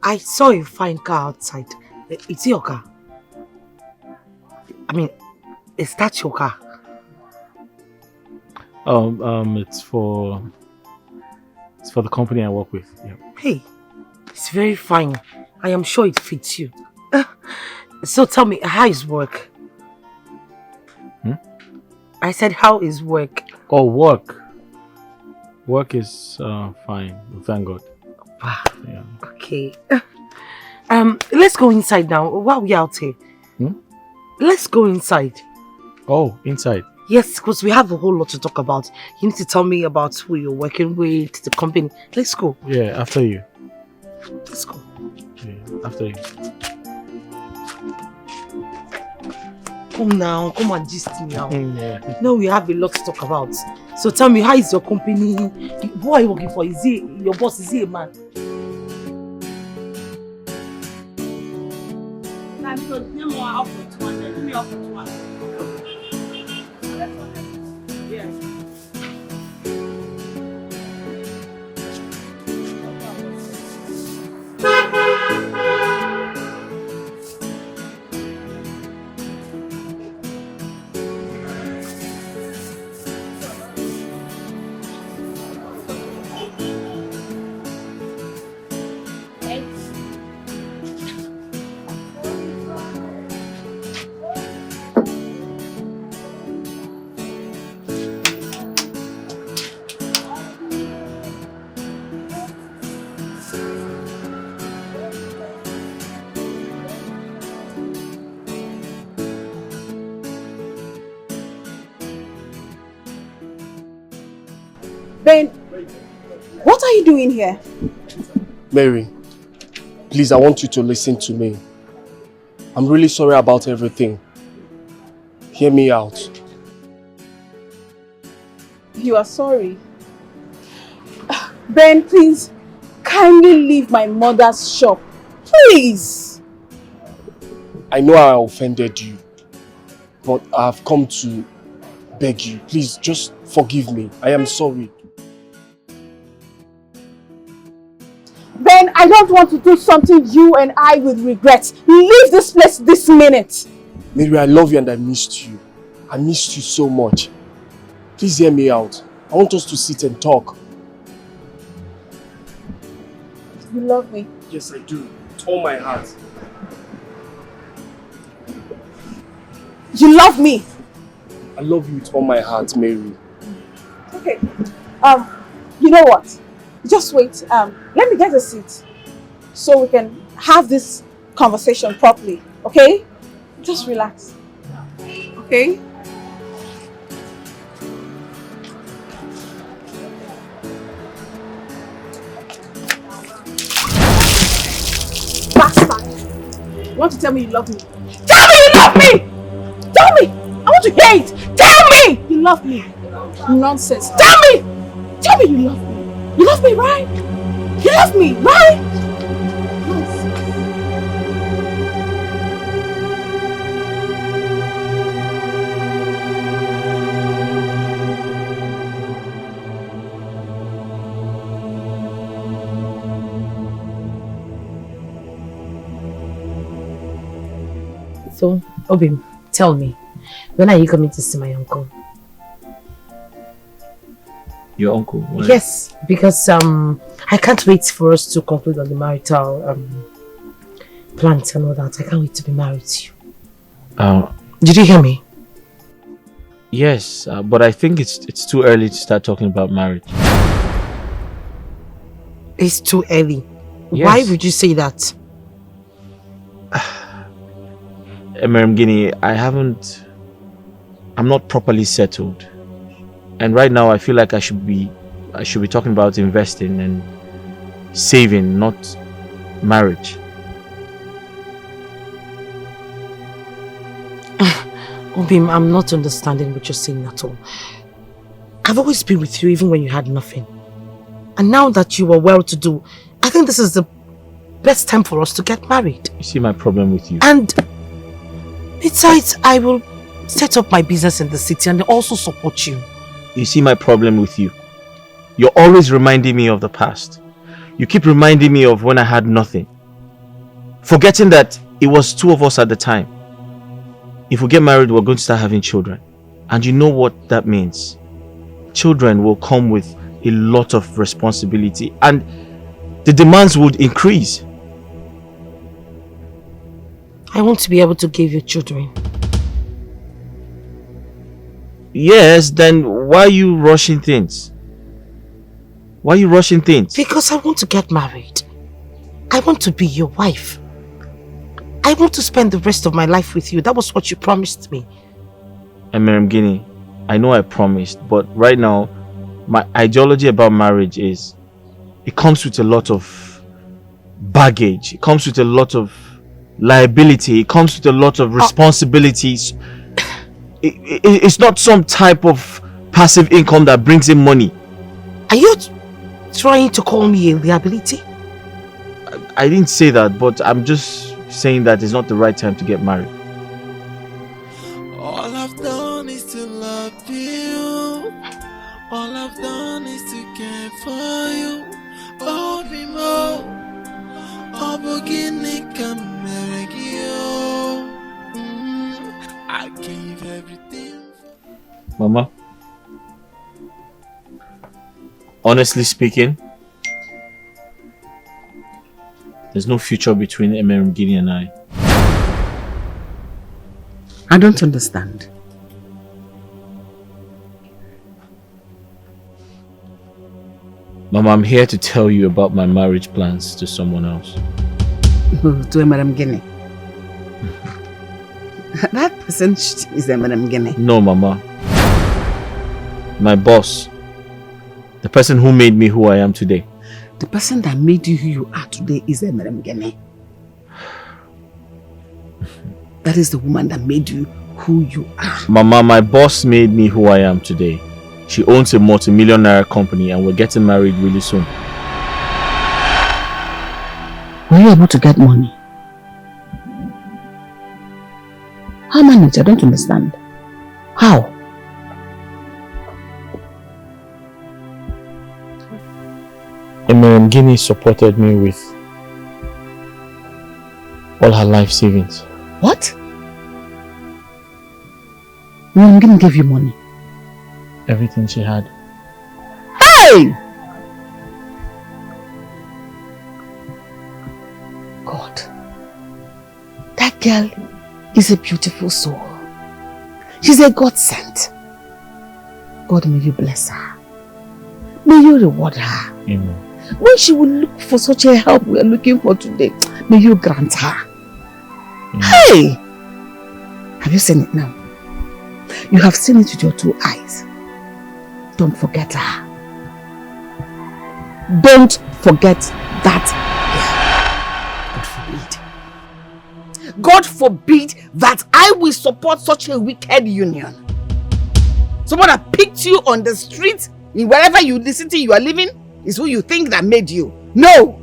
I saw a fine car outside. It's your car. I mean, is that your car? It's for the company I work with. Yeah. Hey, it's very fine. I am sure it fits you. So tell me, how is work? I said, how is work? Oh, work. Work is fine. Thank God. Wow. Yeah. Okay. Let's go inside now. Why are we out here? Let's go inside. Oh, inside. Yes, because we have a whole lot to talk about. You need to tell me about who you're working with, the company. Let's go. Yeah, after you. Let's go. Yeah, after you. Come now, come and gist me now. Yeah. Now we have a lot to talk about. So tell me, how is your company? Who are you working for? Is he your boss? Is he a man? Ben, what are you doing here? Mary, please, I want you to listen to me. I'm really sorry about everything. Hear me out. You are sorry? Ben, please, kindly leave my mother's shop. Please! I know I offended you, but I've come to beg you. Please, just forgive me. I am sorry. Ben, I don't want to do something you and I will regret. Leave this place this minute. Mary, I love you and I missed you. I missed you so much. Please hear me out. I want us to sit and talk. You love me? Yes, I do. With all my heart. You love me? I love you with all my heart, Mary. Okay. You know what? Just wait. Let me get a seat so we can have this conversation properly. Okay? Just relax. Okay? Bastard! You want to tell me you love me? Tell me you love me! Tell me! I want to hear it! Tell me! You love me. Nonsense. Tell me! Tell me you love me. You love me, right? You love me, right? So, Obim, tell me, when are you coming to see my uncle? Your uncle? Why? Yes, because I can't wait for us to conclude on the marital plans and all that. I can't wait to be married to you. Did you hear me? Yes, but I think it's too early to start talking about marriage. It's too early. Yes. Why would you say that? Guinea, I'm not properly settled. And right now I feel like I should be talking about investing and saving, not marriage. Obim, I'm not understanding what you're saying at all. I've always been with you even when you had nothing. And now that you are well-to-do, I think this is the best time for us to get married. You see my problem with you? And besides, I will set up my business in the city and also support you. You see my problem with you? You're always reminding me of the past. You keep reminding me of when I had nothing. Forgetting that it was two of us at the time. If we get married, we're going to start having children. And you know what that means. Children will come with a lot of responsibility and the demands would increase. I want to be able to give you children. Yes, then why are you rushing things? Why are you rushing things? Because I want to get married. I want to be your wife. I want to spend the rest of my life with you. That was what you promised me. Guinea, I know I promised, but right now, my ideology about marriage is it comes with a lot of baggage. It comes with a lot of liability. It comes with a lot of responsibilities. It's not some type of passive income that brings in money. Are you trying to call me a liability? I didn't say that, but I'm just saying that it's not the right time to get married. All I've done is to love you. All I've done is to care for you. Odimgbe, Obogini Kameregio. I gave everything. Mama, honestly speaking, there's no future between Guinea and I. I don't understand. Mama, I'm here to tell you about my marriage plans to someone else. To Odimgbe. That person is Odimgbe. No, Mama. My boss. The person who made me who I am today. The person that made you who you are today is Odimgbe. That is the woman that made you who you are. Mama, my boss made me who I am today. She owns a multi-millionaire company and we're getting married really soon. Were you able to get money? How managed? I don't understand. How? Guinea supported me with all her life savings. What? Guinea gave you money? Everything she had. Hey! God, that girl is a beautiful soul. She's a God sent. God, may you bless her. May you reward her. Amen. When she will look for such a help we are looking for today, may you grant her. Amen. Hey! Have you seen it now? You have seen it with your two eyes. Don't forget her. Don't forget that girl. God forbid that I will support such a wicked union. Someone that picked you on the street, in wherever you listen to you are living, is who you think that made you. No!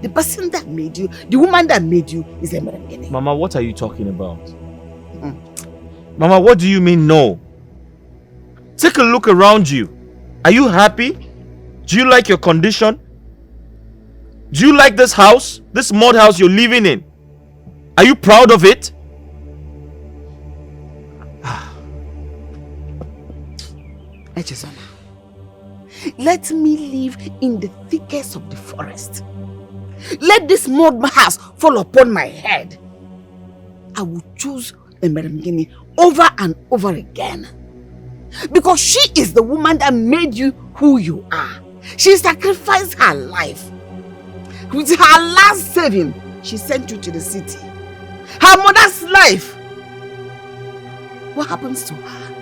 The person that made you, the woman that made you is Odimgbe. Mama, what are you talking about? Mama, what do you mean no? Take a look around you. Are you happy? Do you like your condition? Do you like this house? This mud house you're living in? Are you proud of it? Echezona, let me live in the thickest of the forest. Let this mud house fall upon my head. I will choose Odimgbe over and over again. Because she is the woman that made you who you are. She sacrificed her life. With her last saving, she sent you to the city. Her mother's life. What happens to her?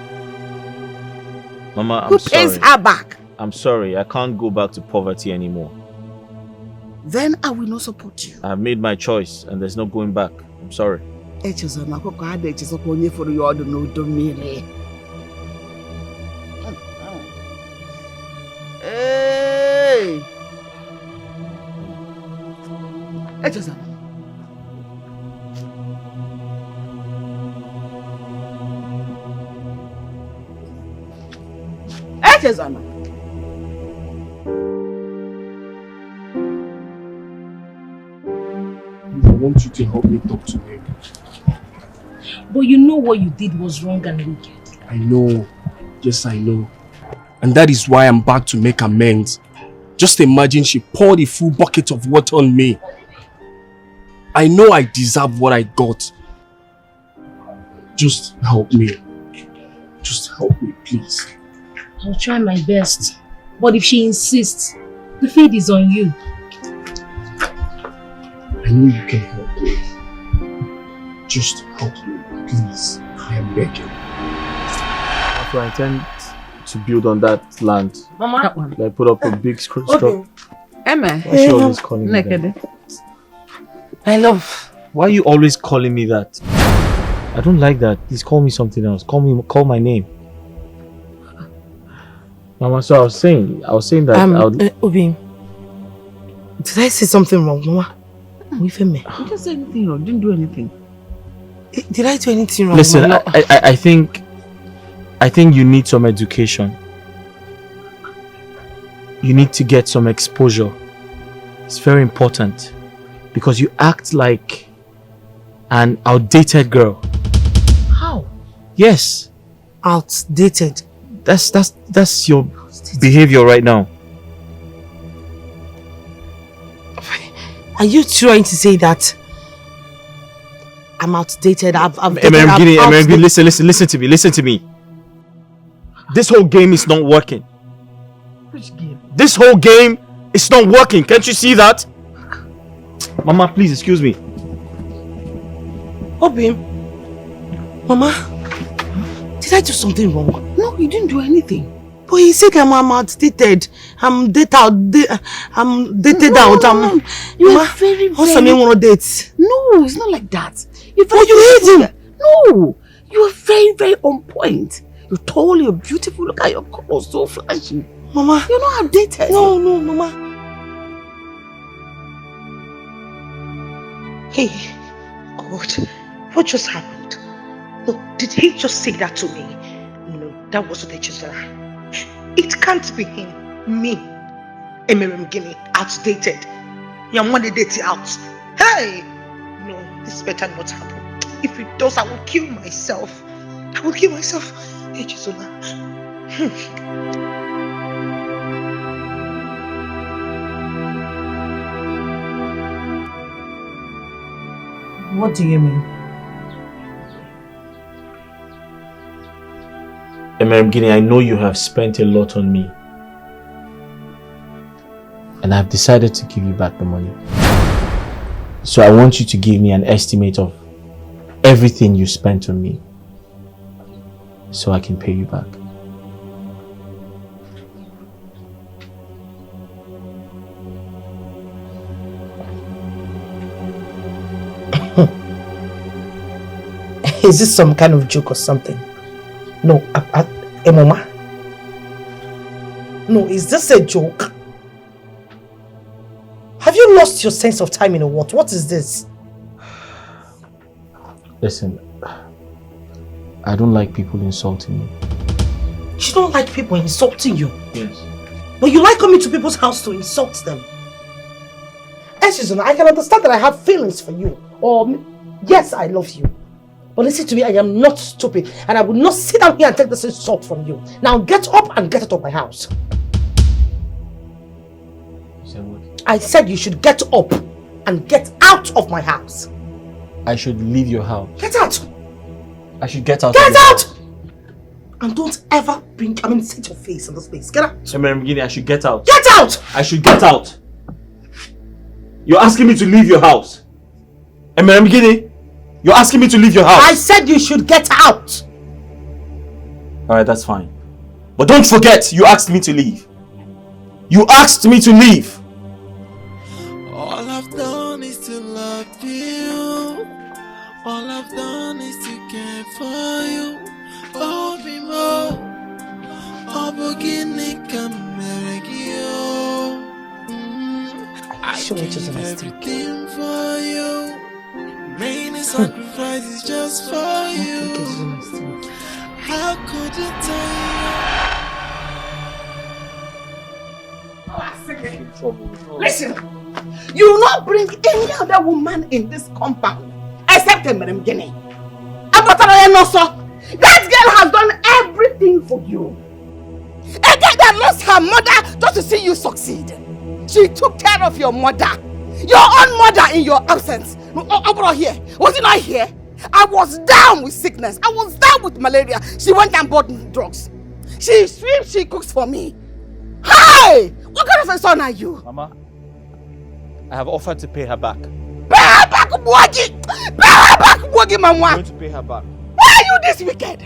Mama, Who pays her back? I'm sorry, I can't go back to poverty anymore. Then I will not support you. I've made my choice and there's no going back. I'm sorry. Echezona, koko hada echezokwa onye furu ya odu n'udu mmiri. Hey! Echezona. Echezona. want you to help me talk to him. But you know what you did was wrong and wicked. I know. Yes, I know. And that is why I'm back to make amends. Just imagine she poured a full bucket of water on me. I know I deserve what I got. Just help me. Just help me, please. I'll try my best. But if she insists, the fate is on you. I know you can help me. Just help me, please. I am begging. I intend to build on that land. Mama? That one. Like put up a big structure. Emma. Why is she always calling me that? I love. Why are you always calling me that? I don't like that. Please call me something else. Call my name. Mama, so I was saying that Obi, did I say something wrong, Mama? You didn't say anything wrong. Didn't do anything. Did I do anything wrong? Listen, I think you need some education. You need to get some exposure. It's very important because you act like an outdated girl. How? Yes. Outdated? That's your behavior right now. Are you trying to say that I'm outdated? Listen to me. This whole game is not working. Which game? This whole game is not working. Can't you see that? Mama, please excuse me. Obi, Mama, did I do something wrong? No, you didn't do anything. But he said I'm outdated. I'm dated out. No. You are very, what's the name of dates? No, it's not like that. You hate him? No, you are very, very on point. You're tall, you're beautiful. Look at your color, so flashy. Mama, you're not outdated. No, Mama. Hey, God, what just happened? Look, did he just say that to me? No, that wasn't Echezona. It can't be him. Me, Odimgbe, outdated. Your money dated out. Hey! No, this better not happen. If it does, I will kill myself. Echezona. What do you mean? Odimgbe, I know you have spent a lot on me. And I've decided to give you back the money. So I want you to give me an estimate of everything you spent on me. So I can pay you back. Is this some kind of joke or something? No, Mama. No, is this a joke? Have you lost your sense of time in a what? What is this? Listen, I don't like people insulting me. You don't like people insulting you? Yes. But you like coming to people's house to insult them? Echezona, I can understand that I have feelings for you. Or, yes, I love you. But listen to me, I am not stupid. And I will not sit down here and take this insult from you. Now get up and get out of my house. You said what? I said you should get up and get out of my house. I should leave your house. Get out! I should get out. Get out! And don't ever set your face in this place. Get out. Odimgbe, I should get out. Get out! I should get out. You're asking me to leave your house. Odimgbe, you're asking me to leave your house. I said you should get out. Alright, that's fine. But don't forget, you asked me to leave. You asked me to leave. All I've done is to love you. All I've done is to care for you. Odimgbe, I give everything for you. Many sacrifices just for you. How could you tell? Listen, You will not bring any other woman in this compound except Odimgbe. That girl has done everything for you. A girl that lost her mother just to see you succeed. She took care of your mother. Your own mother in your absence. Over here. Was it not here? I was down with sickness. I was down with malaria. She went and bought drugs. She sweeps, she cooks for me. Hi! What kind of a son are you? Mama, I have offered to pay her back. Pay her back, Bwagi! Pay her back, Bwagi, Mama! I'm going to pay her back. Why are you this wicked?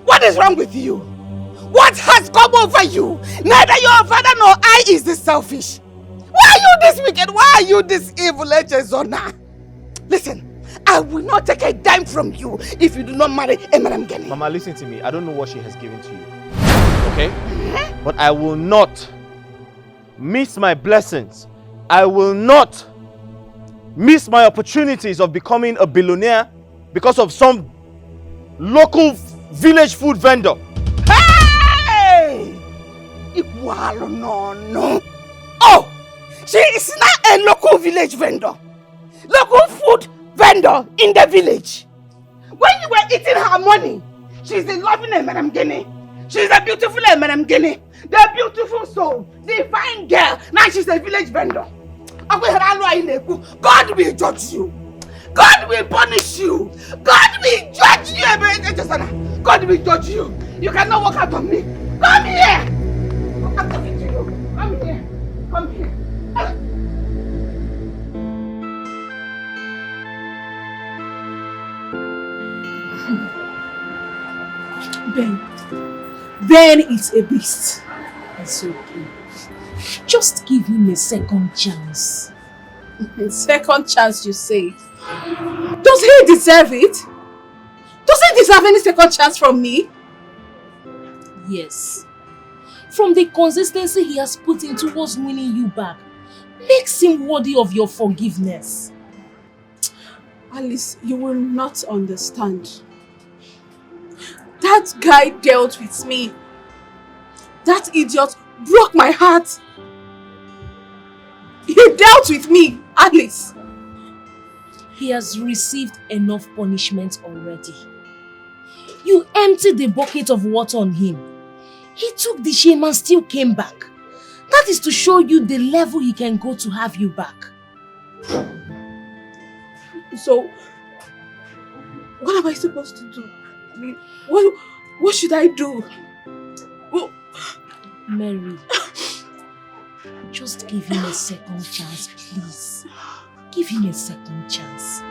What is wrong with you? What has come over you? Neither your father nor I is this selfish. Why are you this wicked? Why are you this evil, Echezona? Listen, I will not take a dime from you if you do not marry Odimgbe. Mama, listen to me. I don't know what she has given to you. Okay? But I will not miss my blessings. I will not miss my opportunities of becoming a billionaire because of some local village food vendor. Hey! No. Oh! She is not a local village vendor. Local food vendor in the village. When you were eating her money, she's a loving Odimgbe. She's a beautiful Odimgbe. The beautiful soul. The fine girl. Now she's a village vendor. God will judge you. God will punish you. God will judge you. God will judge you. You cannot walk out on me. Come here. I'm talking to you. Come here. Come here. Ben is a beast. It's okay. Just give him a second chance. Second chance, you say? Does he deserve it? Does he deserve any second chance from me? Yes. From the consistency he has put in towards winning you back, makes him worthy of your forgiveness. Alice, you will not understand. That guy dealt with me. That idiot broke my heart. He dealt with me, Alice. He has received enough punishment already. You emptied the bucket of water on him. He took the shame and still came back. That is to show you the level he can go to have you back. So, what am I supposed to do? I mean, what should I do? Oh. Mary, just give him a second chance, please. Give him a second chance.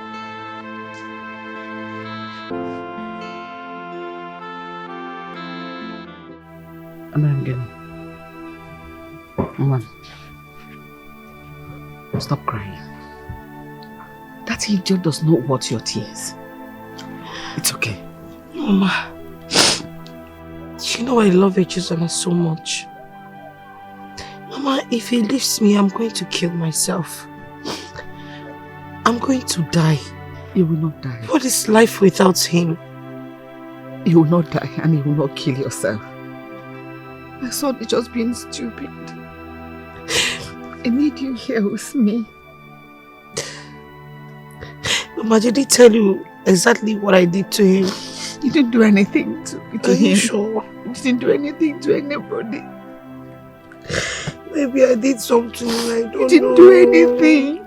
Odimgbe. Mama, stop crying. That idiot does not want your tears. It's okay. Mama, you know I love Echezona so much. Mama, if he leaves me, I'm going to kill myself. I'm going to die. You will not die. What is life without him? You will not die and you will not kill yourself. My son is just being stupid. I need you here with me. Mama, did he tell you exactly what I did to him? You didn't do anything to him. Are you sure? You didn't do anything to anybody. Maybe I did something, I don't know. You didn't do anything.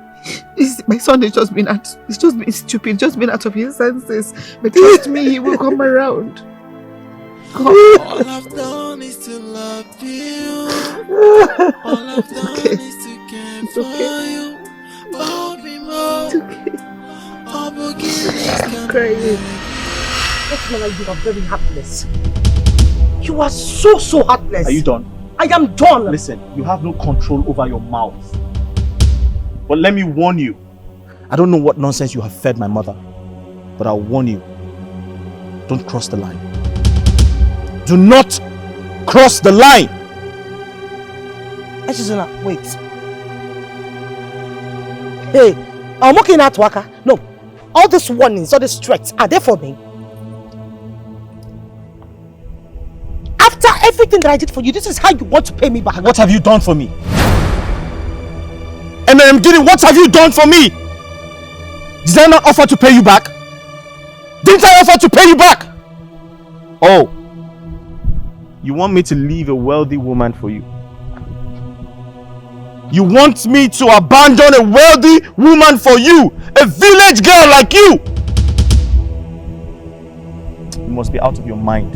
My son has just been stupid, just been out of his senses. But trust me, he will come around. All I've done is to love you. All I've done is to care for you. It's okay. I'm crying. What man, you are very heartless. You are so heartless. Are you done? I am done. Listen, you have no control over your mouth. But let me warn you. I don't know what nonsense you have fed my mother. But I'll warn you. Don't cross the line. Do not cross the line! Echezona, wait. Hey, I'm working at Waka. No, all these warnings, all these threats, are they for me? After everything that I did for you, this is how you want to pay me back. What have you done for me? Guinea, what have you done for me? Did I not offer to pay you back? Didn't I offer to pay you back? Oh, you want me to leave a wealthy woman for you? You want me to abandon a wealthy woman for you? A village girl like you? You must be out of your mind.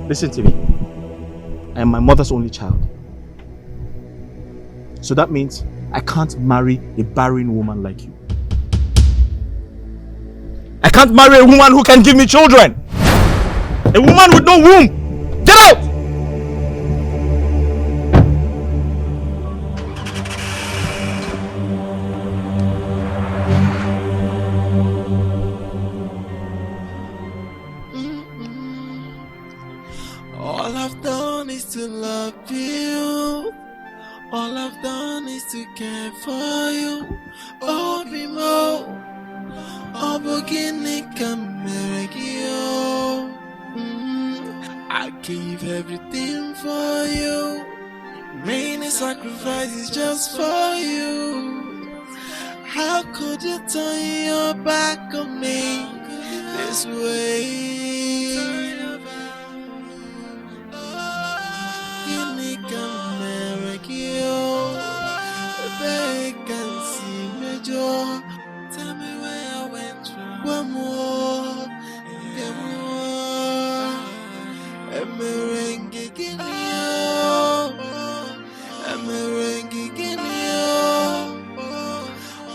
Listen to me. I am my mother's only child. So that means I can't marry a barren woman like you. I can't marry a woman who can give me children. A woman with no womb. Get out! All I've done is to love you. All I've done is to care for you. Oh, Bimo. Oh, Bogini, come you. I gave everything for you. Many sacrifices just for you. How could you turn your back on me this way? Tell me where I went wrong. One more, get more. A merengue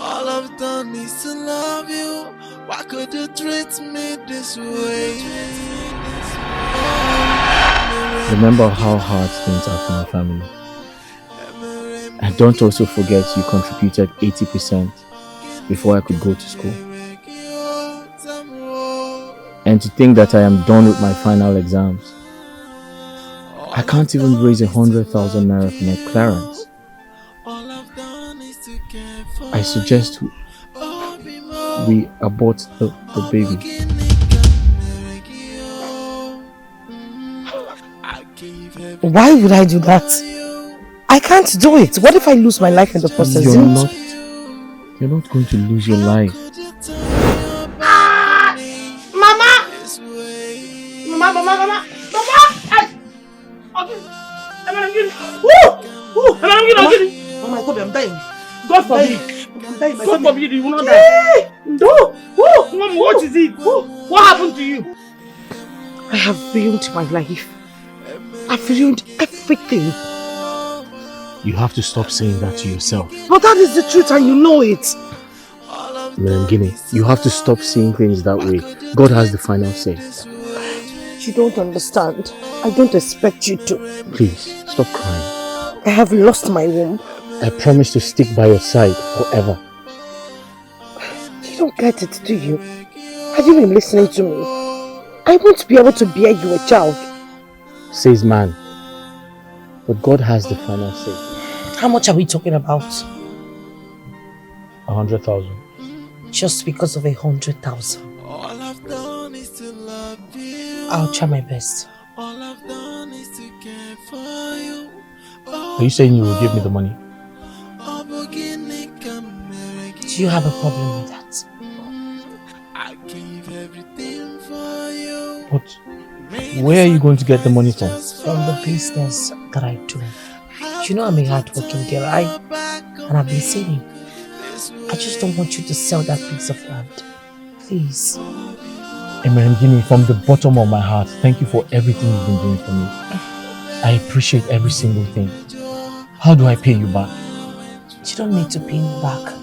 all I've done is to love you. Why could you treat me this way? Remember how hard things are for my family. And don't also forget you contributed 80% before I could go to school. And to think that I am done with my final exams. I can't even raise 100,000 naira for my clearance. I suggest we abort the baby. Why would I do that? I can't do it. What if I lose my life in the process? You're not going to lose your life. Mama! Oh my God, I'm dying. God forbid. I'm dying. God forbid you will not die. No! Mama, what is it? What happened to you? I have ruined my life. I've ruined everything. You have to stop saying that to yourself. But that is the truth and you know it. Guinea, you have to stop seeing things that way. God has the final say. You don't understand. I don't expect you to. Please, stop crying. I have lost my womb. I promise to stick by your side forever. You don't get it, do you? Have you been listening to me? I won't be able to bear you a child. Says man. But God has the final say. How much are we talking about? 100,000. Just because of 100,000. All I've done is to love you. I'll try my best. All I've done is to care for you. Are you saying you will give me the money? Do you have a problem with that? I gave everything for you. But where are you going to get the money from? From the business that I do. You know I'm a hard-working girl, and I've been saving. I just don't want you to sell that piece of land. Please. Guinea, from the bottom of my heart, thank you for everything you've been doing for me. I appreciate every single thing. How do I pay you back? You don't need to pay me back.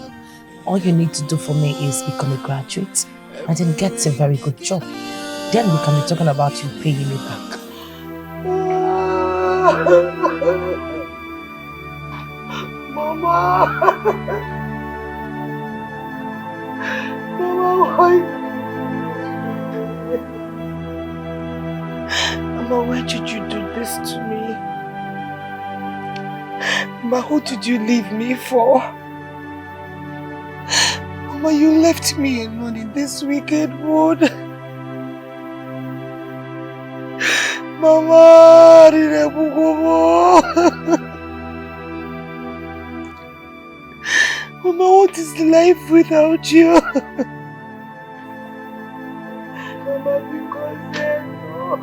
All you need to do for me is become a graduate and then get a very good job. Then we can be talking about you paying me back. Mama! Mama, why? Mama, why did you do this to me? Mama, who did you leave me for? Mama, you left me alone in this wicked wood. Mama, life without you. Mama, because no.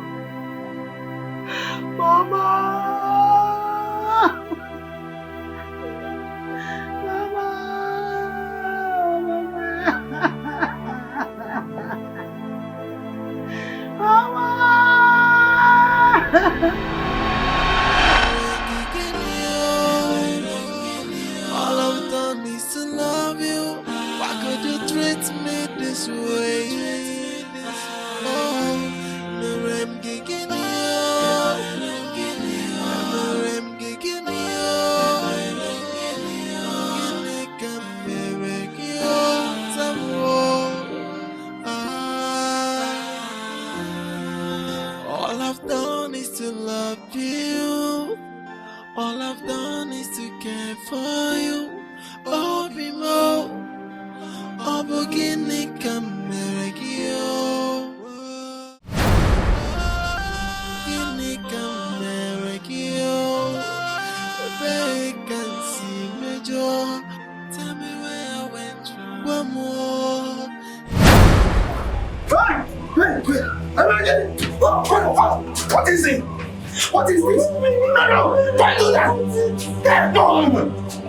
Mama! Mama! Mama! All I've done is to love you. Why could you treat me this way? Oh, Merem gigini, Merem gigini, gini kamere kyo samo. All I've done is to love you. All I've done is to care for you. Oh, Bimo, oh, Bogini, Camera, Gini, Camera, they can see me, Joe. Tell me where I went wrong. One more. What is it? What is this? No, don't do that! No!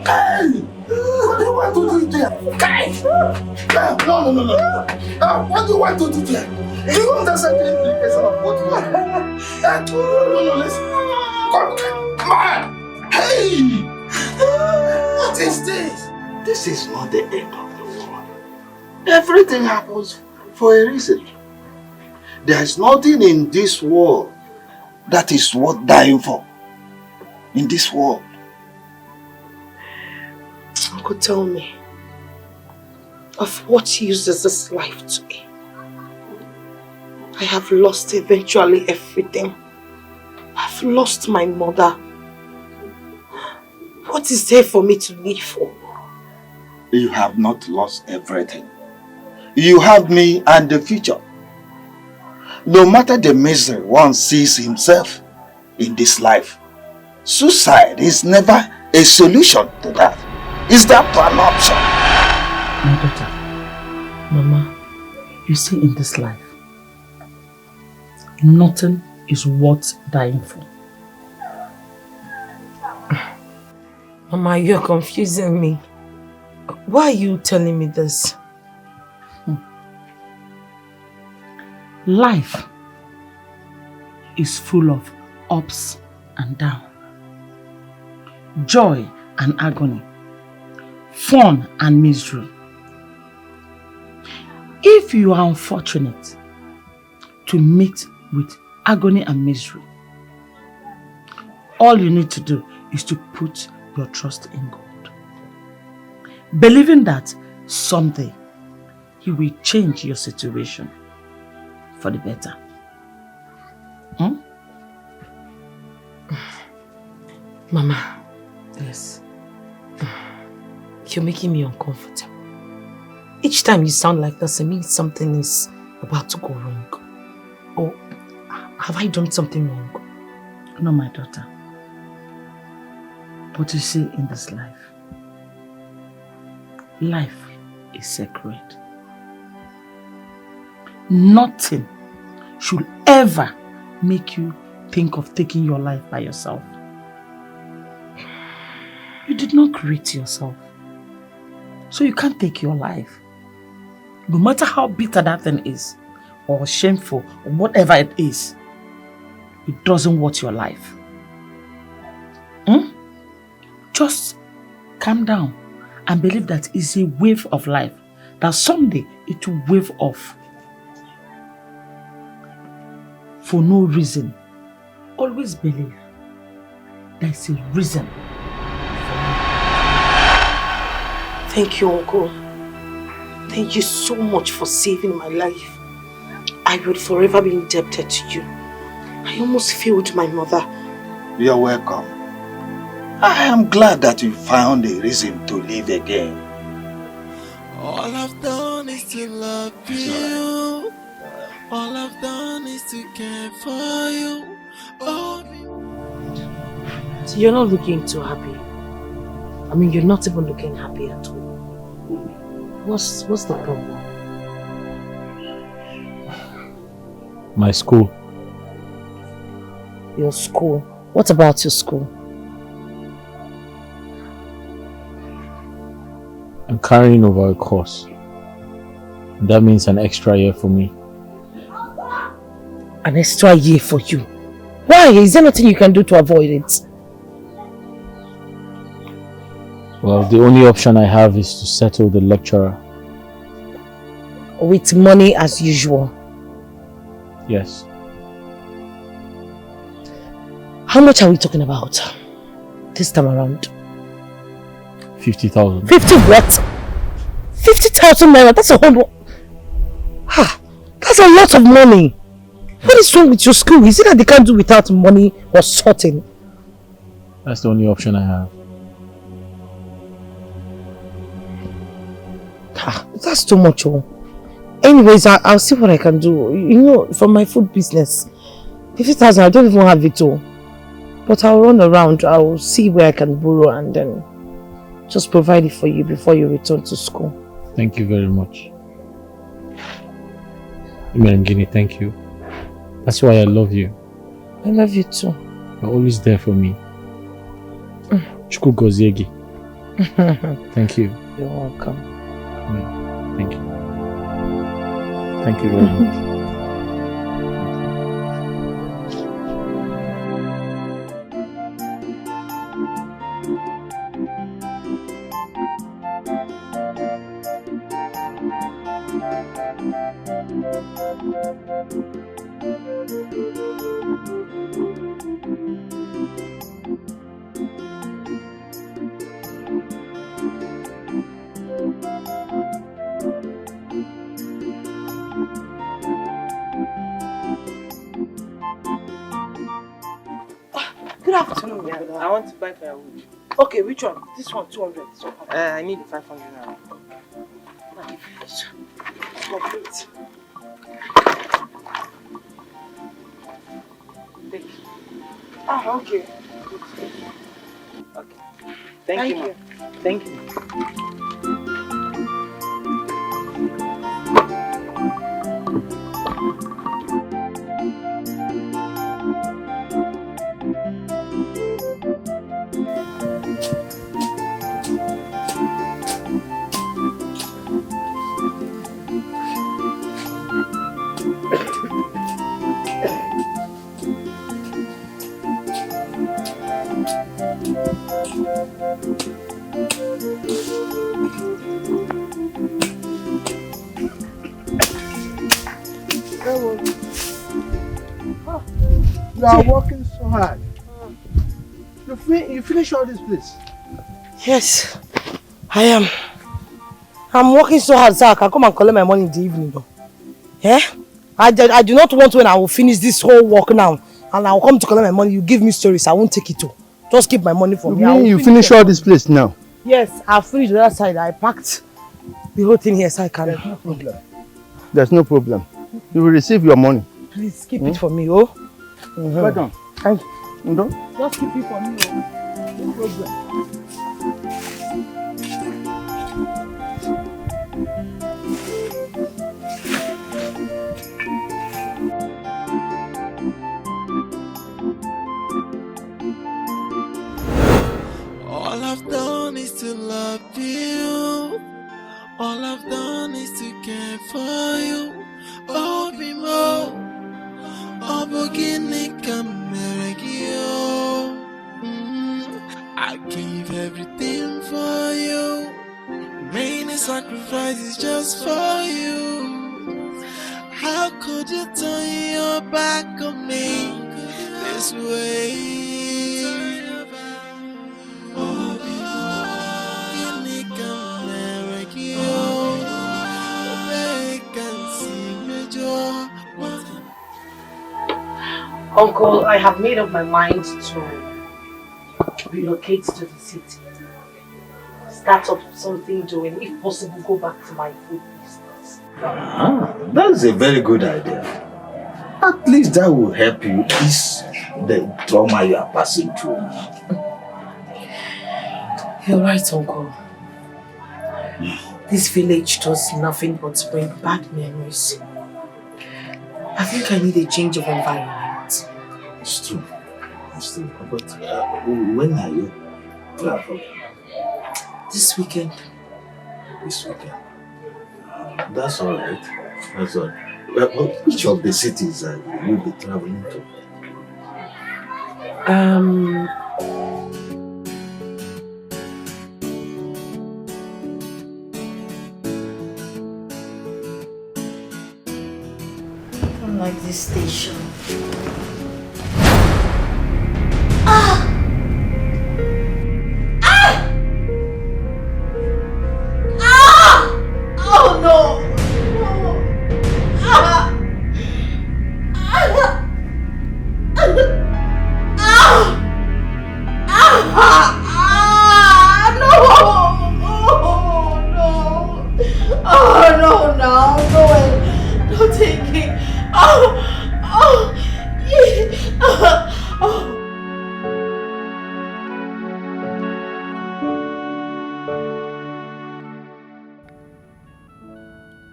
Hey! What do you want to do there? Hey! No! What do you want to do there? You don't understand the implication of what you want to do. No, listen. Come on! Hey! What is this? This is not the end of the world. Everything happens for a reason. There is nothing in this world that is worth dying for. In this world. Uncle, tell me, of what use is this life to me? I have lost eventually everything. I've lost my mother. What is there for me to live for? You have not lost everything. You have me and the future. No matter the misery one sees himself in this life, suicide is never a solution to that. Is that an option? My daughter, Mama, you see, in this life, nothing is worth dying for. Mama, you're confusing me. Why are you telling me this? Life is full of ups and downs, joy and agony, fun and misery. If you are unfortunate to meet with agony and misery, all you need to do is to put your trust in God, believing that someday He will change your situation for the better. Mama, yes. You're making me uncomfortable. Each time you sound like this, it means something is about to go wrong. Or have I done something wrong? No, my daughter. But you see, in this life is sacred. Nothing should ever make you think of taking your life by yourself. You did not create yourself, so you can't take your life. No matter how bitter that thing is, or shameful, or whatever it is, it doesn't worth your life. Just calm down and believe that it's a wave of life, that someday it will wave off. For no reason. Always believe there's a reason. Thank you, Uncle. Thank you so much for saving my life. I would forever be indebted to you. I almost failed my mother. You're welcome. I am glad that you found a reason to live again. All I've done is to love you. All I've done is to care for you. Oh, so you're not looking too happy. I mean, you're not even looking happy at all. What's the problem? My school. Your school? What about your school? I'm carrying over a course. That means an extra year for me. An extra year for you? Why? Is there nothing you can do to avoid it? Well, the only option I have is to settle the lecturer. With money as usual? Yes. How much are we talking about this time around? 50,000. 50 what? 50,000 naira, that's a whole lot. That's a lot of money. What is wrong with your school? Is it that they can't do without money or sorting? That's the only option I have. That's too much. Oh. Anyways, I'll see what I can do. You know, from my food business, 50,000, I don't even have it all. But I'll run around. I'll see where I can borrow and then just provide it for you before you return to school. Thank you very much. Odimgbe, thank you. That's why I love you. I love you too. You're always there for me. Chukwu goziegi. Thank you. You're welcome. Thank you. Thank you very much. Good afternoon, yeah. I want to buy firewood. Okay, which one? This one, 200. So, I need 500 now. complete. Take. Okay. Okay. Thank you, ma'am. Thank you. You are working so hard. You finish all this place? Yes, I am. I'm working so hard, sir. I can come and collect my money in the evening, though. Yeah? I do not want when I will finish this whole work now and I will come to collect my money. You give me stories, I won't take it too. Just keep my money for me. You mean you finish all this place now? Yes, I've finished the other side. I packed the whole thing here so I can. There's no problem. There's no problem. You will receive your money. Please keep it for me, oh. Well done. Thank you. Just keep it for me, oh. No problem. All I've done is to love you. All I've done is to care for you. Oh, be more. Oh, beginning come you. I give everything for you. Many sacrifices just for you. How could you turn your back on me this way? Uncle, I have made up my mind to relocate to the city. Start up something doing, if possible, go back to my food business. That's a very good idea. At least that will help you ease the trauma you are passing through. You're right, Uncle. This village does nothing but bring bad memories. I think I need a change of environment. It's true. It's true. But when are you traveling? This weekend. This weekend. That's all right. That's all right. Well, which of the cities will you be traveling to? Like this station. Oh no! Don't take it.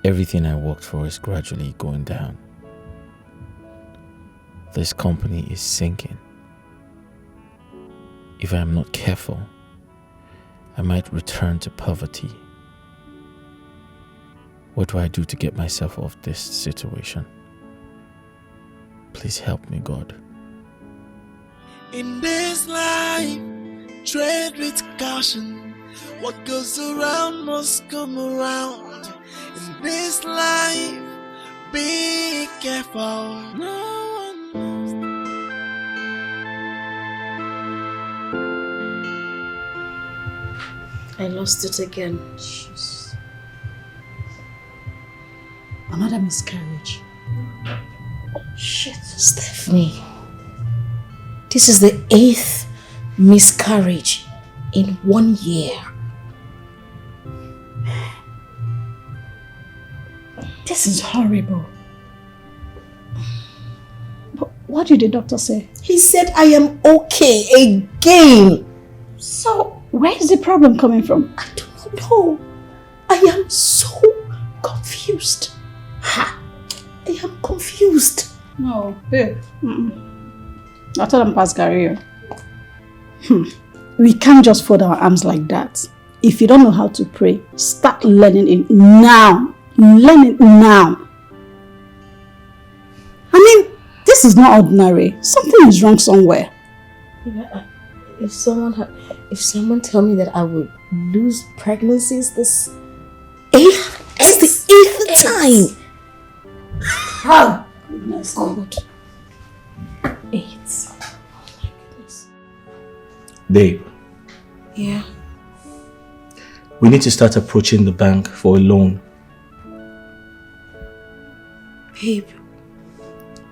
Everything I worked for is gradually going down. This company is sinking. If I am not careful, I might return to poverty. What do I do to get myself off this situation? Please help me, God. In this life, tread with caution. What goes around must come around. In this life, be careful. No one knows. I lost it again. Jeez. Another miscarriage. Shit, Stephanie. This is the 8th miscarriage in 1 year. This is horrible. But what did the doctor say? He said I am okay again. So, where is the problem coming from? I don't know. I am so confused. I am confused. No, babe. I told him pass Gary. We can't just fold our arms like that. If you don't know how to pray, start learning it now. Learn it now. I mean, this is not ordinary. Something is wrong somewhere. If someone tell me that I would lose pregnancies this 8th, it's the 8th time. Oh, goodness. God. 8. Oh my goodness. Babe, Yeah. we need to start approaching the bank for a loan. Babe,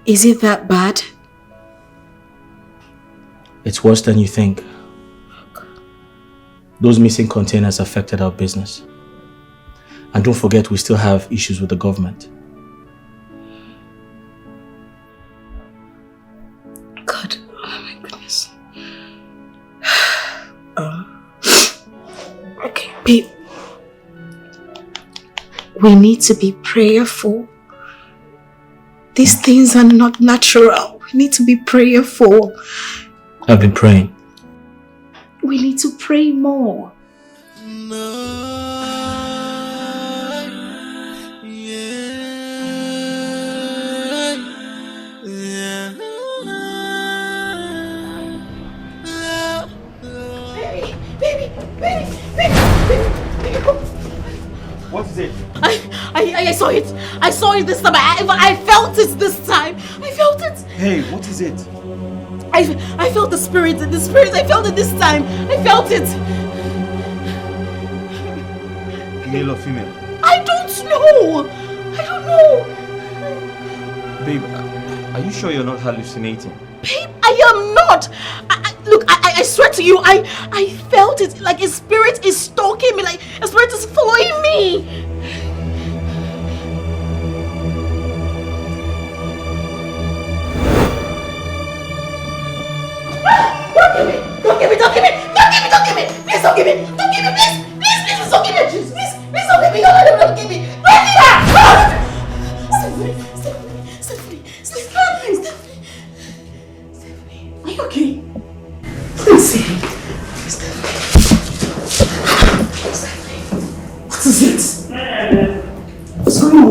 is it that bad? It's worse than you think. Those missing containers affected our business. And don't forget, we still have issues with the government. God, oh my goodness. Okay, babe. We need to be prayerful. These things are not natural. We need to be prayerful. I've been praying. We need to pray more. What is it? I saw it. I saw it this time. I felt it this time. I felt it. Hey, what is it? I felt the spirit. I felt it this time. I felt it. Male or female? I don't know. I don't know. Babe, are you sure you're not hallucinating? Babe, I am not. Look, I swear to you, I felt it. Like a spirit is stalking me. Like a spirit is following me. Don't give me. Please don't give me. Please don't give me. Please don't give me. Please don't give me. Please don't give me. baby, don't give me. Stephanie. Are you okay? Stephanie. What is it? What's going on?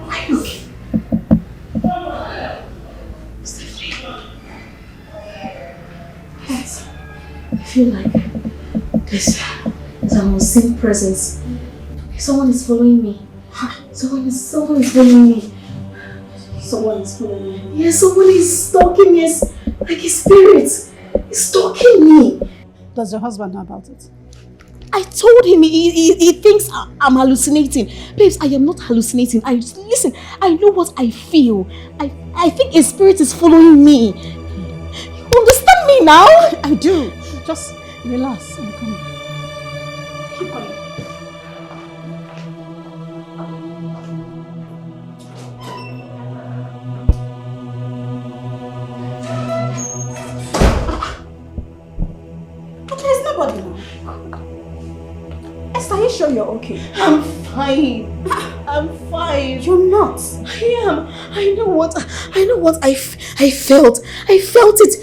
Are you okay? Stephanie. Yes. I feel like there's an unseen presence. Someone is following me. Someone is following me. Someone is following me. Yes, someone is stalking me. It's like a spirit. He's stalking me. Does your husband know about it? I told him he thinks I'm hallucinating. Babes, I am not hallucinating. Listen, I know what I feel. I think a spirit is following me. You understand me now? I do. Just relax. I'm coming. Keep coming. There's nobody now. Esther, are you sure you're okay? I'm fine. I'm fine. You're not. I am. I know what I felt. I felt it.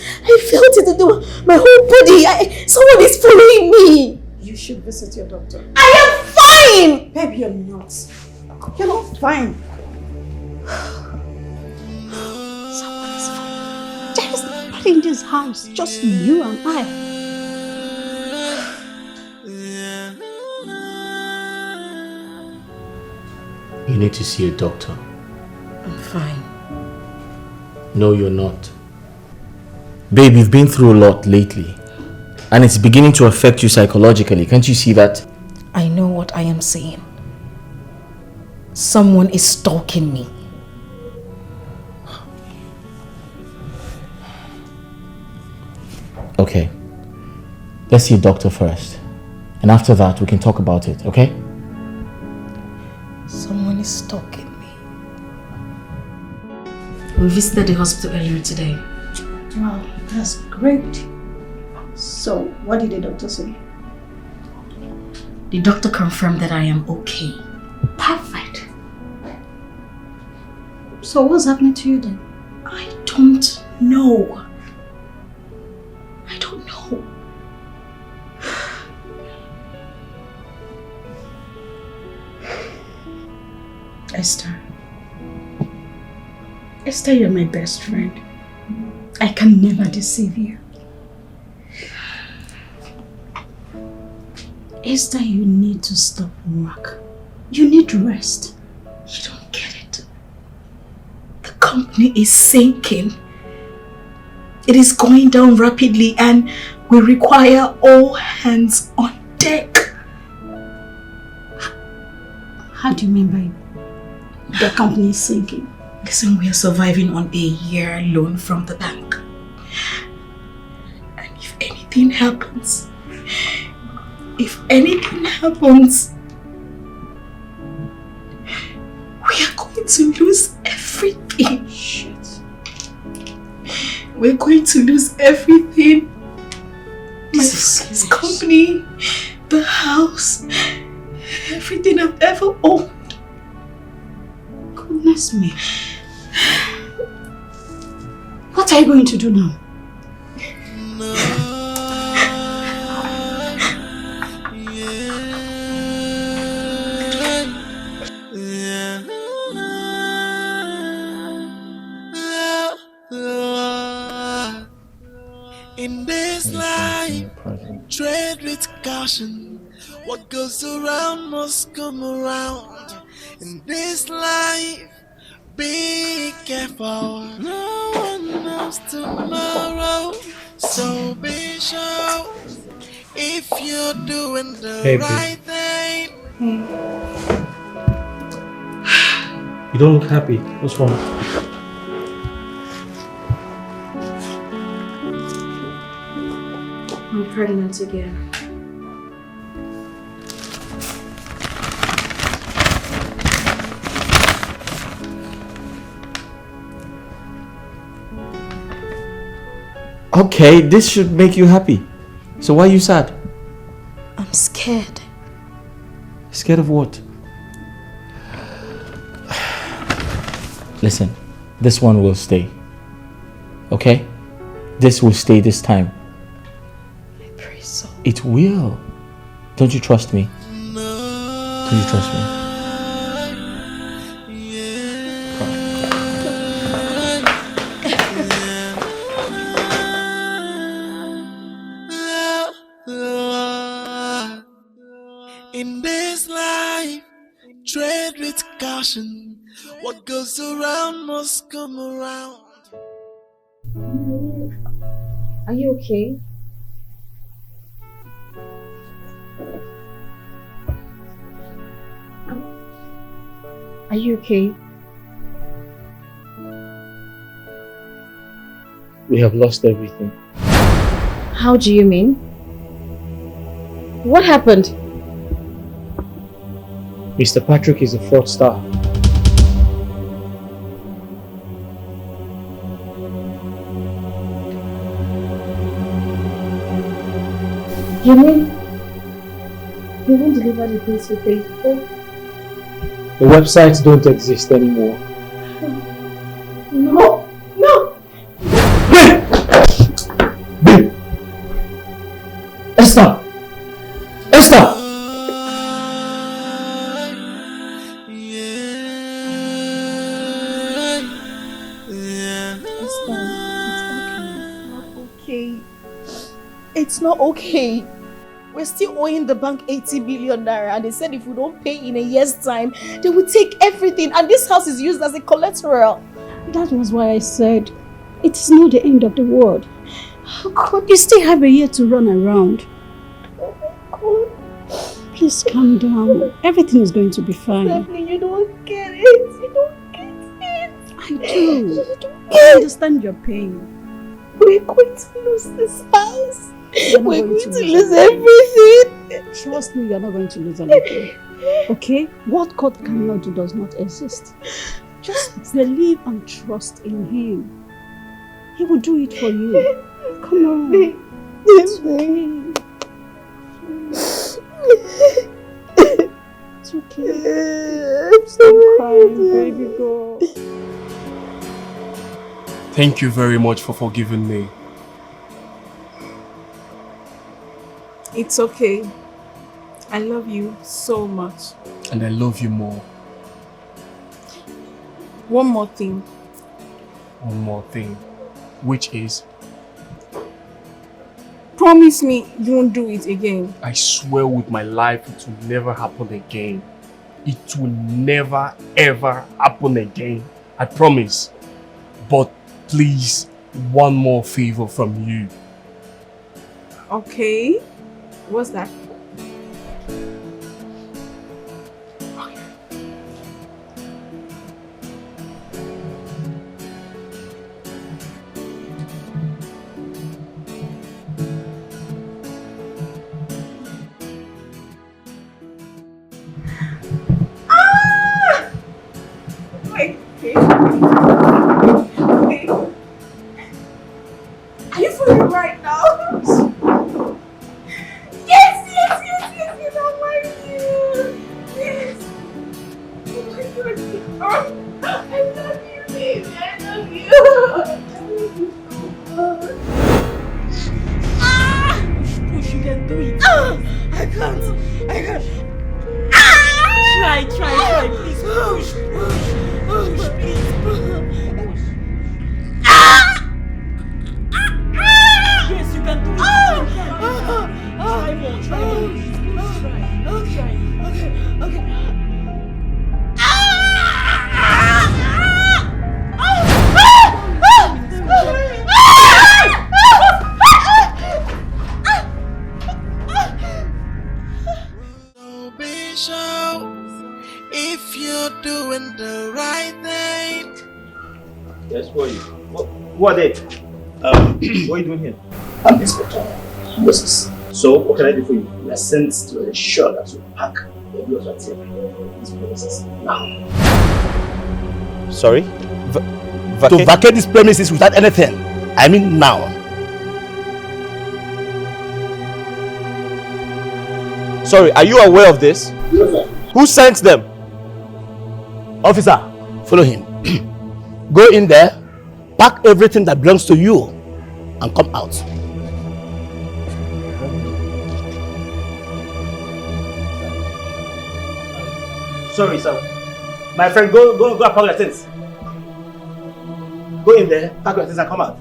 My whole body. Someone is following me. You should visit your doctor. I am fine. Babe, you're not. You're not fine. Someone is following. There is nobody in this house. Just you and I. You need to see a doctor. I'm fine. No, you're not. Babe, you've been through a lot lately. And it's beginning to affect you psychologically. Can't you see that? I know what I am saying. Someone is stalking me. Okay. Let's see a doctor first. And after that, we can talk about it, okay? Someone is stalking me. We visited the hospital earlier today. Wow, that's great. So, what did the doctor say? The doctor confirmed that I am okay. Perfect. So, what's happening to you then? I don't know. I don't know. Esther, you're my best friend. I can never deceive you. Esther, you need to stop work. You need rest. You don't get it. The company is sinking. It is going down rapidly and we require all hands on deck. How do you mean by the company is sinking? Listen, we are surviving on a year loan from the bank. And if anything happens, we are going to lose everything. Shit. We're going to lose everything. This company, the house, everything I've ever owned. Goodness me. What are you going to do now? In this life, tread with caution. What goes around must come around. In this life, be careful. No one knows tomorrow, so be sure if you're doing the right thing. You don't look happy. What's wrong? I'm pregnant again. Okay, this should make you happy. So why are you sad? scared. Scared of what? Listen, this one will stay. Okay? This will stay this time. I pray so. It will. Don't you trust me? Don't you trust me? In this life, tread with caution. What goes around must come around. Are you okay? Are you okay? We have lost everything. How do you mean? What happened? Mr. Patrick is a fraudster. You mean you won't deliver the things you paid for? The websites don't exist anymore. No! No! Babe! Esther! Esther! It's not okay. We're still owing the bank 80 billion naira, and they said if we don't pay in a year's time, they will take everything, and this house is used as a collateral. That was why I said it is not the end of the world. Oh God, You still have a year to run around. oh my God. Please calm down. Everything is going to be fine. Beverly, you don't get it. You don't get it. I do. You don't I get it. understand your pain. We're going to lose this house. You're not We're going going to to lose lose everything. Trust me, you're not going to lose anything. Okay? What God cannot do does not exist. Just believe and trust in Him. He will do it for you. Come on. It's okay. It's okay. Stop crying, baby girl. Thank you very much for forgiving me. It's okay. I love you so much. And I love you more. One more thing. One more thing. Which is, Promise me you won't do it again. I swear with my life it will never happen again. It will never ever happen again. I promise. But please, one more favor from you. Okay. What's that? Are you feeling right now? Yes, I'll marry you. Yes. Oh my God. I love you, baby. I love you. I love you so much. Push, you can do it. I can't. Try, please. Push, please. Yes, you can do it. Try more, please. Okay. So be sure if you're doing the right thing. Yes, who are you? Who are they? What are you doing here? I'm Inspector Moses. So, what can I do for you? We are sent to ensure that you pack the wheels at these premises now. Sorry? To vacate these premises without anything. I mean now. Sorry, are you aware of this? Yes, sir. Who sent them? Officer, follow him. Go in there, pack everything that belongs to you, and come out. Sorry, sir. My friend, go and pack your things. Go in there, pack your things and come out.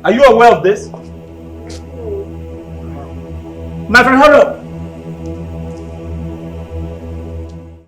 Are you aware of this? My friend, hurry up.